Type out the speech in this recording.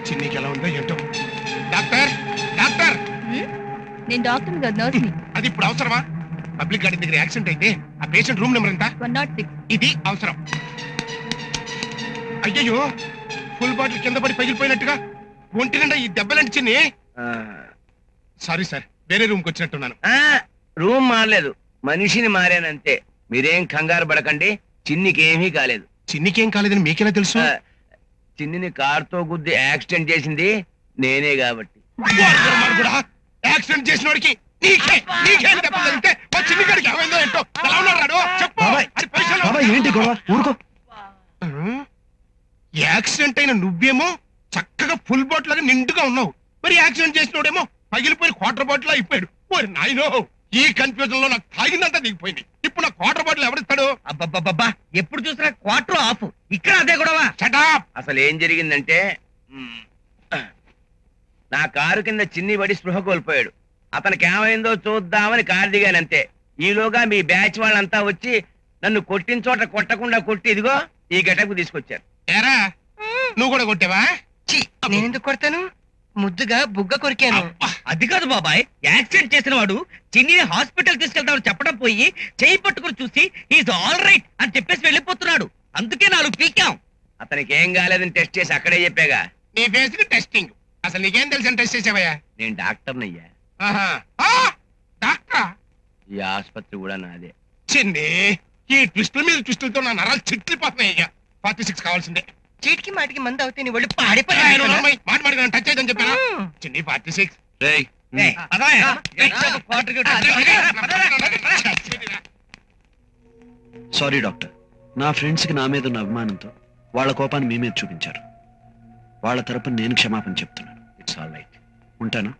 చిన్నికి ఎలా ఉందో ఏంటో. Doctor doctor. నేను డాక్టర్ కాదు, నర్స్ని. అది ఇప్పుడు అవసరమా? పబ్లిక్ గార్డెన్ దగ్గర యాక్సిడెంట్ అయితే ఆ పేషెంట్ రూమ్ నెంబర్ ఎంత? 106. ఇది అవసరం. అయ్యయ్యో, ఫుల్ బాటిల్ కింద పడి పగిలిపోయినట్టుగా ఒంటి నిండా ఈ దెబ్బలంటి చిన్ని. సారీ సార్, వేరే రూమ్కి వచ్చినట్టున్నాను. రూమ్ మారలేదు, మనిషిని మారానంతే. మీరేం కంగారు పడకండి, చిన్నికి ఏమీ కాలేదు. చిన్నికేం కాలేదని మీకెలా తెలుసు? చిన్నిని కారుతో గుద్ది యాక్సిడెంట్ చేసింది నేనే కాబట్టి. యాక్సిడెంట్ చేసిన వాడికి నీకేం దెబ్బలు తగిలితే మా చిన్ని గారికి ఏమైందో ఏంటో. ఎలా ఉన్నాడు చెప్పు. ఏంటి గొడవ? ఊరుకో. యాక్సిడెంట్ అయిన నువ్వేమో చక్కగా ఫుల్ బాటిల్ లాగా నిండుగా ఉన్నావు, మరి యాక్సిడెంట్ చేసినోడేమో పగిలిపోయి క్వార్టర్ బాటిల్ అయిపోయాడు. ఓరి నాయనో, ఈ కన్ఫ్యూజన్ లో నాకు తాగిందంతా దిగిపోయింది. ఇప్పుడు నా క్వార్టర్ బాటిల్ ఎవరిస్తాడు? అబ్బబ్బబ్బా, ఎప్పుడు చూసినా క్వార్టర్ ఆఫ్, ఇక్కడ అదే గొడవ. అసలు ఏం జరిగిందంటే, నా కారు కింద చిన్ని పడి స్పృహ కోల్పోయాడు. అతనికి ఏమైందో చూద్దామని కారు దిగానంతే. ఈలోగా మీ బ్యాచ్ వాళ్ళంతా వచ్చి నన్ను కొట్టిన చోట కొట్టకుండా కొట్టి ఇదిగో ఈ గెటకు తీసుకొచ్చారు. ఏరా, నువ్వు కూడా కొట్టావా? నేనెందుకు కొడతాను? ముద్దుగా బుగ్గ కొరికాను. అది కాదు బాబాయ్, యాక్సిడెంట్ చేసిన వాడు చిన్నిని హాస్పిటల్ తీసుకెళ్తామని చెప్పడం పోయి చేయి పట్టుకుని చూసి ఈజ్ ఆల్ రైట్ అని చెప్పేసి వెళ్ళిపోతున్నాడు. అందుకే 4 పీకాం. అతనికి ఏం కాలేదని టెస్ట్ చేసి అక్కడే చెప్పాగా. నీ ఫేస్ కి టెస్టింగ్. అసలు నీకేం తెలుసు టెస్ట్ చేసావయ్యా? నేను డాక్టర్నయ్యా. డాక్టరా? ఈ ఆసుపత్రి కూడా నాదే. చిన్ని, ఈ ట్విస్టుల మీద ట్విస్టులతో నా నరాలు చిట్లిపోతున్నాయ్యా. 46 కావాల్సిందే. చీటికి మాటికి మంది అవుతే నీ వాళ్ళు పాడిపోయి మాట టచ్ అయ్యని చెప్పాను. చిన్ని 46. సారీ డాక్టర్, నా ఫ్రెండ్స్ కి నా మీద ఉన్న అభిమానంతో వాళ్ళ కోపాన్ని మీ మీద చూపించారు. వాళ్ళ తరపున నేను క్షమాపణ చెప్తున్నాను. It's all right. ఉంటాను.